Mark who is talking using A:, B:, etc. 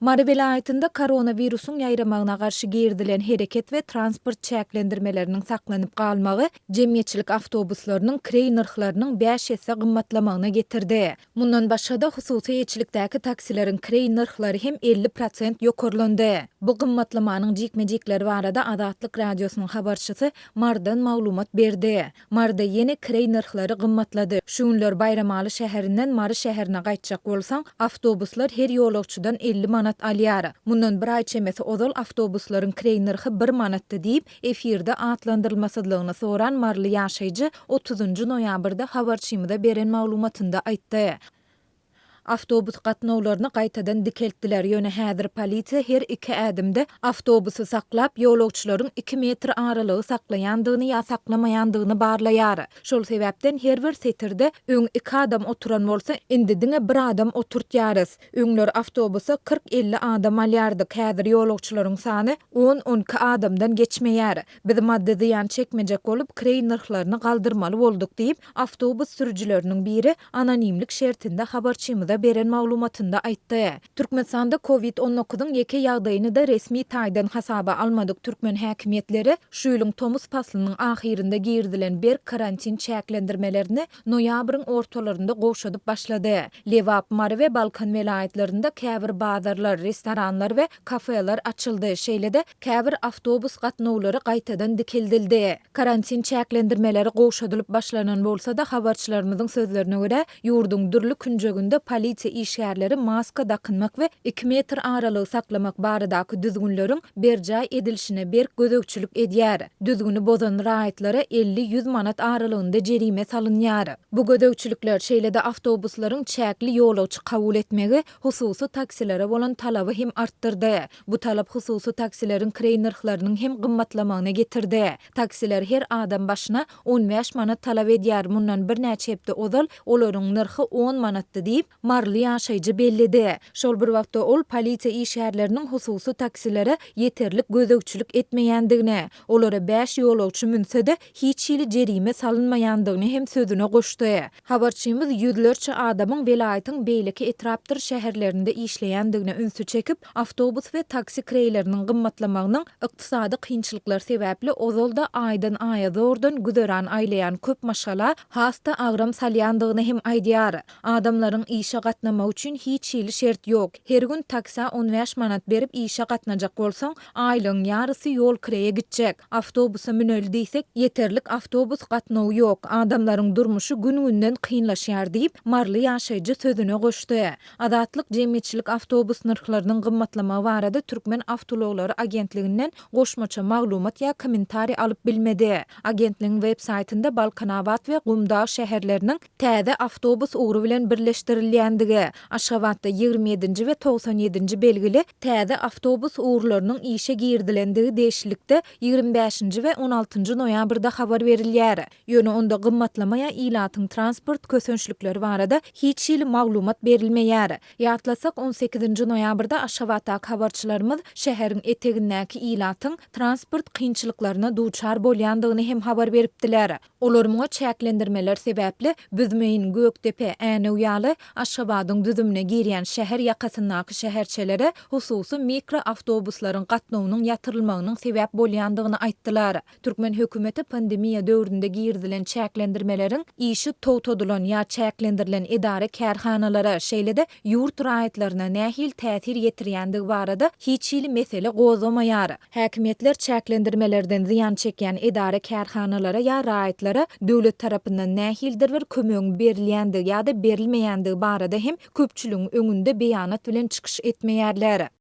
A: Mary vilayetinde koronavirusun ýaýramagına garşy girdilen hereket we transport çäklendirmeleriniň saklanyp galmagy jemgyýetçilik awtobuslarynyň krey narhlarynyň 5 hesse gymmatlamagyna getirdi. Mundan başga da hususy ýetçilikdäki taksileriň krey narhlary hem 50% ýokarlandy. Bu gymmatlamanyň jikmejikleri barada Azatlyk radiosynyň habarçysy Mardan maglumat berdi. Marda ýene krey narhlary gymmatlady. Şunlar Baýramaly şäherinden Mary şäherine gaýtjak bolsaň, awtobuslar her ýolagçydan 50 manat alýar. Mundan bir aý çemesi ozal awtobuslaryň krey narhy 1 manatdy diýip efirde atlandyrylmasydygyny soran Marly ýaşaýjy 30-njy noýabrda habarçymyda beren maglumatynda aýtdy. Avtobus gatnawlaryny gaýtadan dikeltdiler. Ýöne häzir polisiýa her 2 ädimde awtobusy saklap, ýolagçylaryň 2 metr aralygy saklaýandygyny ýa saklamaýandygyny barlaýar. Şol sebäpden her bir setirde öň 2 adam oturan bolsa, indi diňe 1 adam oturtýarys. Öňler awtobusa 40-50 adam alýardy. Häzir ýolagçylaryň sany 10-12 adamdan geçmeýär. Biz maddi ziýan çekmejek bolup krey narhlaryny galdyrmaly bolduk diýip awtobus sürüjileriniň biri anonimlik şertinde habarçymyza beren maglumatynda aýtdy. Türkmenistanda COVID-19-nyň ýeke ýagdaýyny da resmi taýdan hasaba almadyk türkmen häkimetleri şu ýylyň tomuz faslynyň ahirinde girdilen bir karantin çäklendirmelerini noýabryň ortalarynda goşudyp başlady. Lewap, Mary we Balkan vilayetlerinde käbir bazarlar, restoranlar we kafeler açyldy. Şeýle-de käbir awtobus gatnawlary gaýtadan dikildildi. Karantin çäklendirmeleri goşudylyp başlanan bolsa da habarçylarymyzyň sözlerine görä ýurdun dürli künjeginde polisiýa işgärleri maska dakynmak we 2 metr aralygy saklamak baradaky düzgünleriň berjay edilişine berk gözegçilik edýär. Düzgüni bozan raýatlara 50-100 manat aralygynda jerime salynýar. Bu gözegçilikler şeýle-de awtobuslaryň çäkli ýolagçy kabul etmegi hususy taksilere bolan talaby hem artdyrdy. Bu talap hususy taksileriň krey narhlarynyň hem gymmatlamagyna getirdi. Taksiler her adam başyna 15 manat talap edýär. Mundan bir näçe hepde ozal olaryň narhy 10 manatdy diýip Marly ýaşaýjy bellidi. Şol bir wagtda ol polisiýa işgärleriniň hususy taksilere ýeterlik gözegçilik etmeýändigine, olara 5 ýolagçy münse-de hiç ýyly jerime salynmaýandygyny hem sözüne goşdy. Habarçymyz ýüzlerçe adamyň welaýatyň beýleki etrapdyr şäherlerinde işleýändigine ünsü çekip, awtobus we taksi kreyleriniň gymmatlamagynyň ykdysady kynçylyklar sebäpli ozalda aýdan aýa zordan güzeran aýlaýan köp maşgala hasta agram salýandygyny hem aýdýar. Adamlaryň işe gatnamak üçin hiç ýyly şert ýok. Her gün taksa 15 manat berip işe gatnajak bolsaň, aýlyň ýarysy ýol kireye gitjek. Awtobusa müneli diýsek, ýeterlik awtobus gatnawy ýok. Adamlaryň durmuşy gün-günden kynlaşýar diýip Marly ýaşaýjy sözüne goşdy. Azatlyk jemgyýetçilik awtobus narhlarynyň gymmatlamagy barada Türkmen Awtologlary Agentliginden goşmaça maglumat ýa kommentari alyp bilmedi. Agentligiň web saýtynda Balkanabad we Gumdağ şäherleriniň täze awtobus ugru bilen birleşdirilýändigi, Aşgabatda 27-nji we 97-nji belgili täze awtobus uğurlarynyň işe girdilendigi deşilikde 25-nji we 16-njy noýabrda habar berilýär. Ýöne onda gymmatlama ilatyň transport kösünçlikleri barada hiç ýyly maglumat berilmeýär. Ýatlasak 18-nji noýabrda Aşgabatdaky habarçylarymyz şäheriň etegindäki ilatyň transport kynçylyklaryna duçar bolýandygyny hem habar beripdiler. Olaryň çäklendirmeler sebäpli Büzmeýin, Gökdepe, Äneýýaly, Aşgabatyň düzümine girýän şäher ýakasyndaky şäherçelere hususy mikro awtobuslaryň gatnawynyň ýatyrylmagynyň sebäp bolýandygyny aýtdylar. Türkmen hökümeti pandemiýa döwründe girdilen çäklendirmeleriň işi towtadylan ýa çäklendirilen edare kärhanalara, şeýle-de ýurt raýatlaryna nähil täsir ýetirýändigi barada hiç ýyly mesele gozamaýar. Häkimetler çäklendirmelerden ziýan çekýän edare kärhanalara ýa raýatlara döwlet tarapyndan nähildir bir kömegi berilýändigi ýa-da berilmeýändigi barada hem köpçüligiň öňünde beýanat bilen çykyş etmeýärler.